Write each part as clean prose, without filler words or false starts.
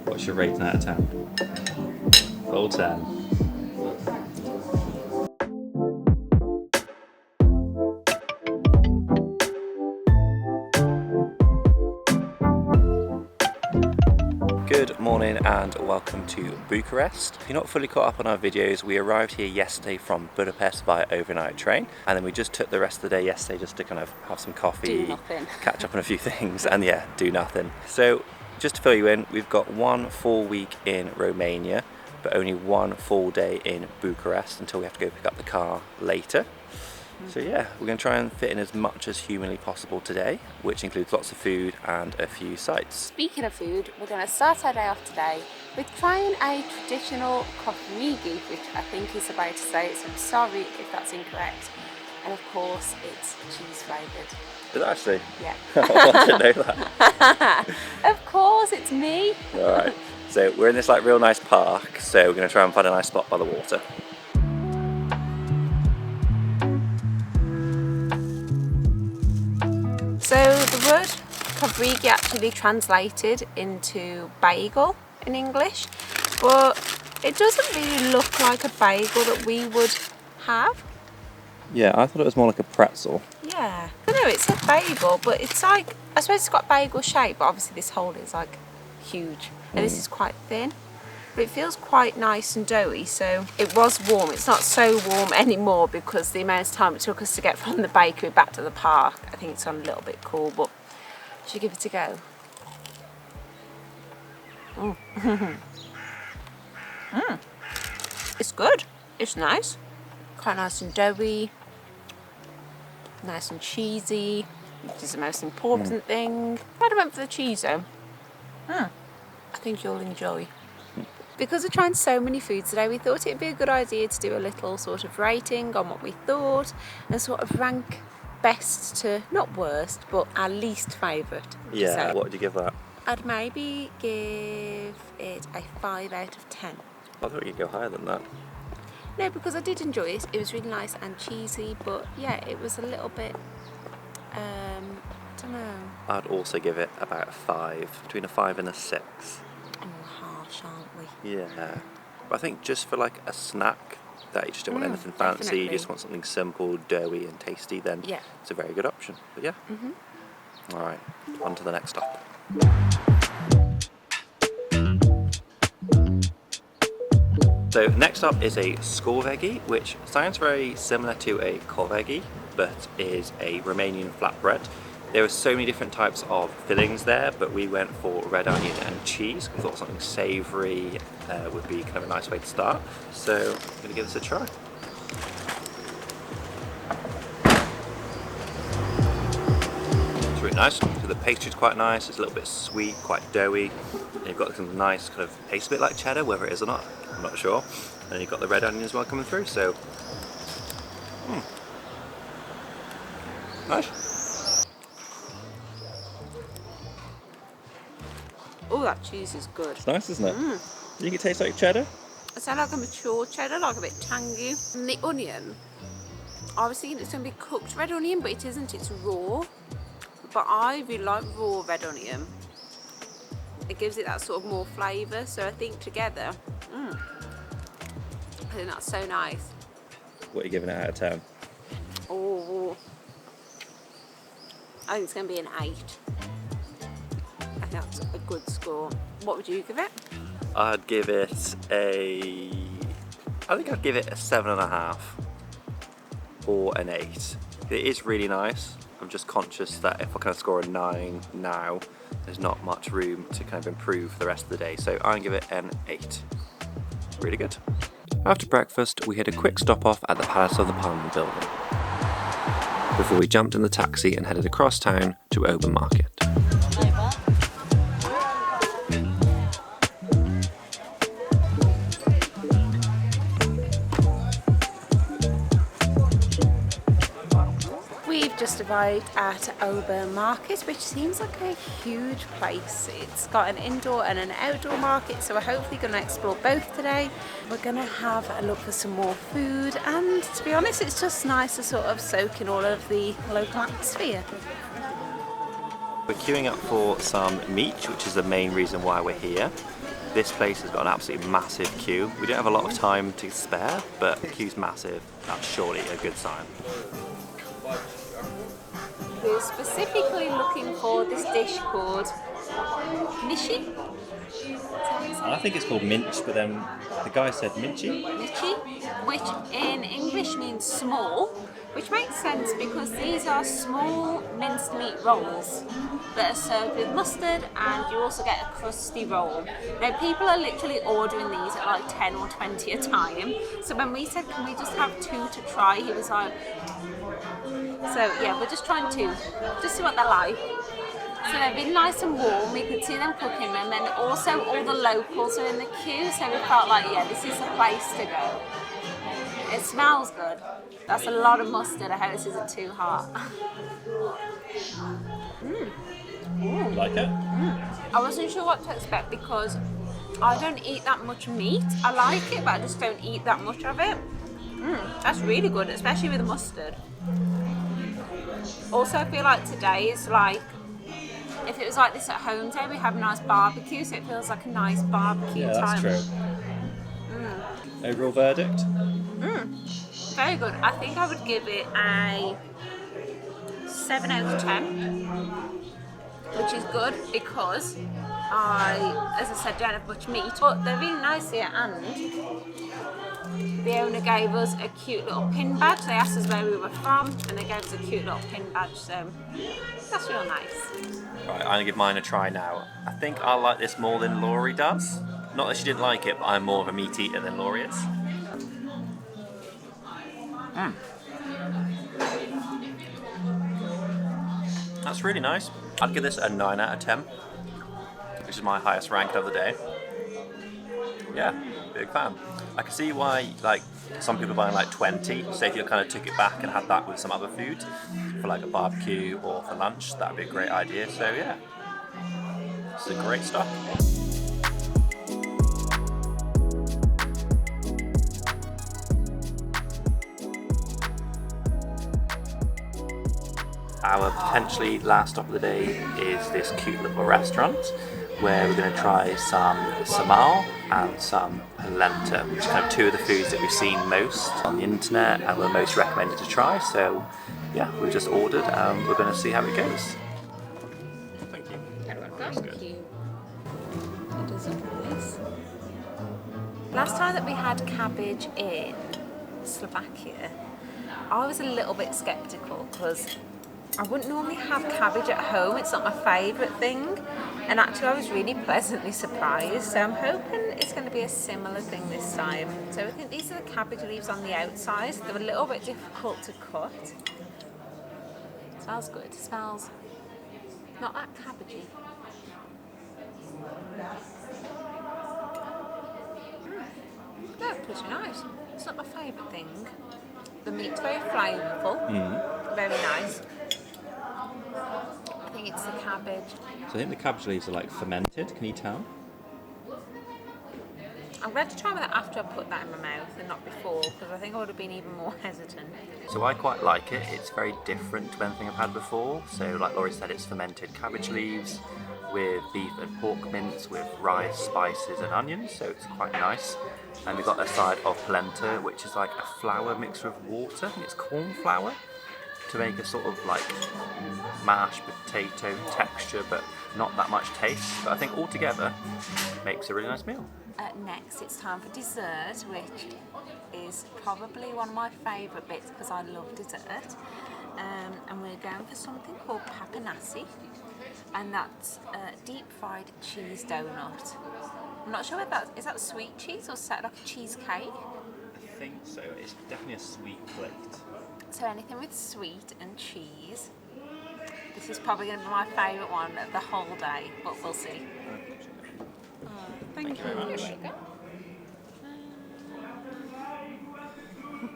What's your rating out of 10? Full 10. Good morning and welcome to Bucharest. If you're not fully caught up on our videos, we arrived here yesterday from Budapest via overnight train, and then we just took the rest of the day yesterday just to kind of have some coffee, catch up on a few things, and yeah, do nothing. So just to fill you in, we've got 1 full week in Romania, but only 1 full day in Bucharest until we have to go pick up the car later. So yeah, we're going to try and fit in as much as humanly possible today, which includes lots of food and a few sights. Speaking of food, we're going to start our day off today with trying a traditional kofrmigi, which I think is about to say it, so I'm sorry if that's incorrect. And of course, it's cheese flavoured. Is it actually? Yeah. I didn't know that. Of course, it's me. Alright, so we're in this like real nice park, so we're going to try and find a nice spot by the water. So the word kofrmigi actually translated into bagel in English, but it doesn't really look like a bagel that we would have. Yeah, I thought it was more like a pretzel. Yeah, I know it said bagel, but it's like, I suppose it's got bagel shape, but obviously this hole is like huge, and this is quite thin. But it feels quite nice and doughy, so it was warm. It's not so warm anymore because the amount of time it took us to get from the bakery back to the park. I think it's gone a little bit cool, but should we give it a go? It's good. It's nice. Quite nice and doughy. Nice and cheesy, which is the most important thing. Glad I went for the cheese though. I think you'll enjoy. Because we're trying so many foods today, we thought it'd be a good idea to do a little sort of rating on what we thought and sort of rank best to, not worst, but our least favourite. Yeah, what would you give that? I'd maybe give it a 5 out of 10. I thought you'd go higher than that. No, because I did enjoy it. It was really nice and cheesy, but yeah, it was a little bit, I don't know. I'd also give it about a 5, between a 5 and a 6. Aren't we? Yeah, but I think just for like a snack that you just don't want anything fancy, definitely. you just want something simple, doughy and tasty, then Yeah. it's a very good option. But yeah, alright, on to the next stop. So next up is a skorvegi, which sounds very similar to a korvegi, but is a Romanian flatbread. There were so many different types of fillings there, but we went for red onion and cheese. We thought something savoury would be kind of a nice way to start. So I'm going to give this a try. It's really nice. So the pastry's quite nice. It's a little bit sweet, quite doughy. And you've got some nice kind of taste a bit like cheddar, whether it is or not, I'm not sure. And you've got the red onion as well coming through. So nice. Oh, that cheese is good. It's nice, isn't it? Do you think it tastes like cheddar? It sounds like a mature cheddar, like a bit tangy. And the onion, I was thinking it's going to be cooked red onion, but it isn't, it's raw. But I really like raw red onion. It gives it that sort of more flavour, so I think together, I think that's so nice. What are you giving it out of 10? Oh, I think it's going to be an 8. I think that's a good score. What would you give it? I'd give it a 7.5 or an 8. It is really nice. I'm just conscious that if I kind of score a 9 now, there's not much room to kind of improve the rest of the day. So I'm going to give it an 8. Really good. After breakfast, we had a quick stop off at the Palace of the Parliament building before we jumped in the taxi and headed across town to Ober Market. We've just arrived at Ober Market, which seems like a huge place. It's got an indoor and an outdoor market, so we're hopefully going to explore both today. We're going to have a look for some more food, and to be honest, it's just nice to sort of soak in all of the local atmosphere. We're queuing up for some meat, which is the main reason why we're here. This place has got an absolutely massive queue. We don't have a lot of time to spare, but the queue's massive. That's surely a good sign. We're specifically looking for this dish called nishi. I think it's called minch, but then the guy said minchy. Nishi, which in English means small, which makes sense because these are small minced meat rolls that are served with mustard, and you also get a crusty roll. Now people are literally ordering these at like 10 or 20 a time. So when we said, can we just have 2 to try, he was like, so yeah, we're just trying 2, just see what they're like. So they've been nice and warm, we could see them cooking them, and also all the locals are in the queue, so we felt like, yeah, this is the place to go. It smells good. That's a lot of mustard, I hope this isn't too hot. You like it? I wasn't sure what to expect because I don't eat that much meat. I like it, but I just don't eat that much of it. That's really good, especially with the mustard. Also, I feel like today is like, if it was like this at home today, we have a nice barbecue, so it feels like a nice barbecue time. Yeah, that's true. Overall verdict? Very good. I think I would give it a 7 out of 10, which is good because as I said, don't have much meat, but they're really nice here, and the owner gave us a cute little pin badge. They asked us where we were from, and they gave us a cute little pin badge, so that's real nice. Right, I'm gonna give mine a try now. I think I like this more than Laurie does. Not that she didn't like it, but I'm more of a meat eater than Laurie is. That's really nice. I'd give this a 9 out of 10, which is my highest rank of the day. Yeah, big fan. I can see why, like, some people are buying like 20. So if you kind of took it back and had that with some other food, for like a barbecue or for lunch, that'd be a great idea. So yeah, this is great stuff. Our potentially last stop of the day is this cute little restaurant where we're going to try some samal and some polenta, which are kind of 2 of the foods that we've seen most on the internet and were most recommended to try. So yeah, we've just ordered and we're going to see how it goes. Thank you. Thank you. It does look nice. Last time that we had cabbage in Slovakia, I was a little bit sceptical because I wouldn't normally have cabbage at home, it's not my favourite thing, and actually I was really pleasantly surprised, so I'm hoping it's going to be a similar thing this time. So I think these are the cabbage leaves on the outside, they're a little bit difficult to cut. Smells good, smells not that cabbagey. Yeah, pretty nice. It's not my favourite thing. The meat's very flavourful, very nice. I think it's the cabbage. So I think the cabbage leaves are like fermented, can you tell? I'm glad to try with that after I put that in my mouth and not before, because I think I would have been even more hesitant. So I quite like it. It's very different to anything I've had before. So like Laurie said, it's fermented cabbage leaves with beef and pork mince with rice, spices and onions, so it's quite nice. And we've got a side of polenta, which is like a flour mixed with water. I think it's corn flour to make a sort of like mashed potato texture, but not that much taste. But I think altogether makes a really nice meal. Next, it's time for dessert, which is probably one of my favourite bits because I love dessert. And we're going for something called papanasi, and that's a deep fried cheese donut. I'm not sure whether is that sweet cheese or set like a cheesecake? I think so. It's definitely a sweet plate. So anything with sweet and cheese. This is probably going to be my favourite one of the whole day, but we'll see. Thank you very much.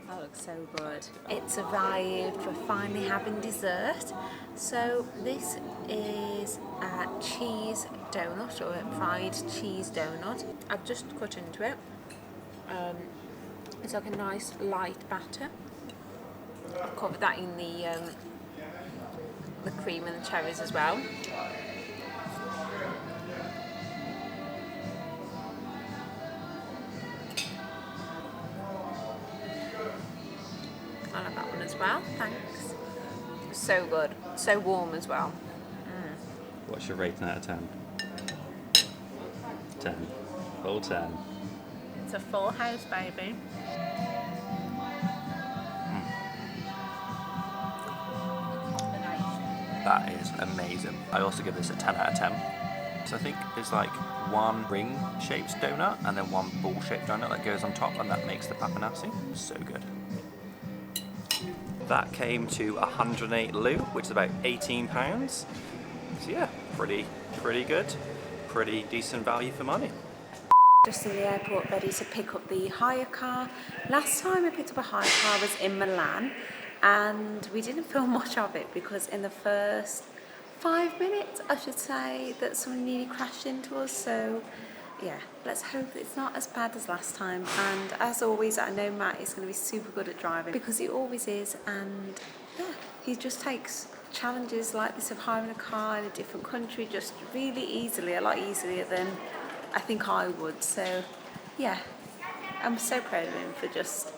That looks so good. It's arrived, we're finally having dessert. So this is a cheese donut, or a fried cheese donut. I've just cut into it. It's like a nice light batter. I've covered that in the cream and the cherries as well. well, thanks. So good. So warm as well. What's your rating out of 10? 10. Full 10. It's a full house, baby. That is amazing. I also give this a 10 out of 10. So I think there's like one ring-shaped donut and then one ball-shaped donut that goes on top, and that makes the papanasi. So good. That came to 108 leu, which is about £18. So yeah, pretty good. Pretty decent value for money. Just in the airport, ready to pick up the hire car. Last time I picked up a hire car was in Milan, and we didn't film much of it because in the first 5 minutes, I should say, that someone nearly crashed into us. So yeah, let's hope it's not as bad as last time. And as always, I know Matt is going to be super good at driving because he always is. And yeah, he just takes challenges like this of hiring a car in a different country just really easily, a lot easier than I think I would. So yeah, I'm so proud of him for just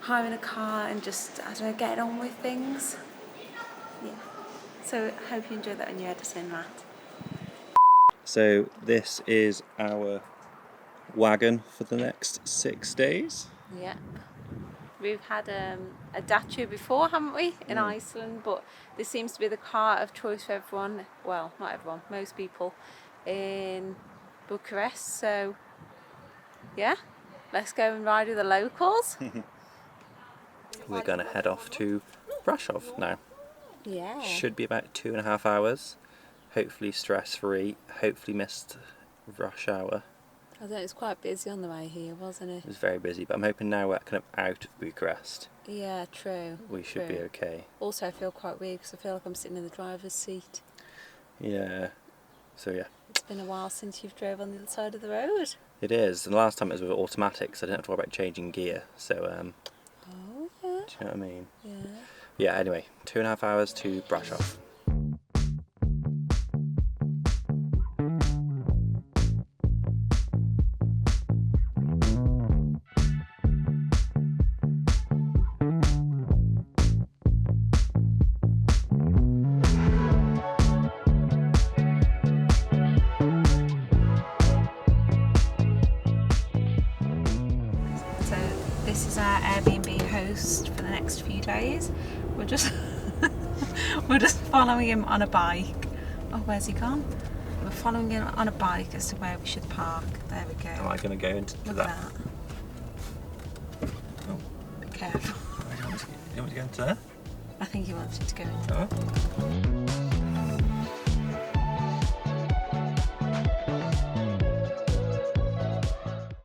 hiring a car and just, I don't know, getting on with things. Yeah. So I hope you enjoyed that when you're editing, Matt. So this is our wagon for the next 6 days. Yeah. We've had a Dacia before, haven't we, in Iceland, but this seems to be the car of choice for everyone, well, not everyone, most people in Bucharest. So yeah, let's go and ride with the locals. We're going to head off to Brasov now. Yeah. Should be about 2.5 hours. Hopefully stress-free. Hopefully missed rush hour. I think it was quite busy on the way here, wasn't it? It was very busy, but I'm hoping now we're kind of out of Bucharest. Yeah, true. We should be okay. Also, I feel quite weird because I feel like I'm sitting in the driver's seat. Yeah. So yeah. It's been a while since you've drove on the other side of the road. It is. And the last time it was with automatic, so I didn't have to worry about changing gear. So Oh, yeah. do you know what I mean? Yeah. Yeah, anyway, 2.5 hours to Brasov. This is our Airbnb host for the next few days. We're just we're just following him on a bike. Oh, where's he gone? We're following him on a bike as to where we should park. There we go. Am I going to go into Look that? at that. Oh. Be careful. You want me to go into there? I think he wants you to go into Oh.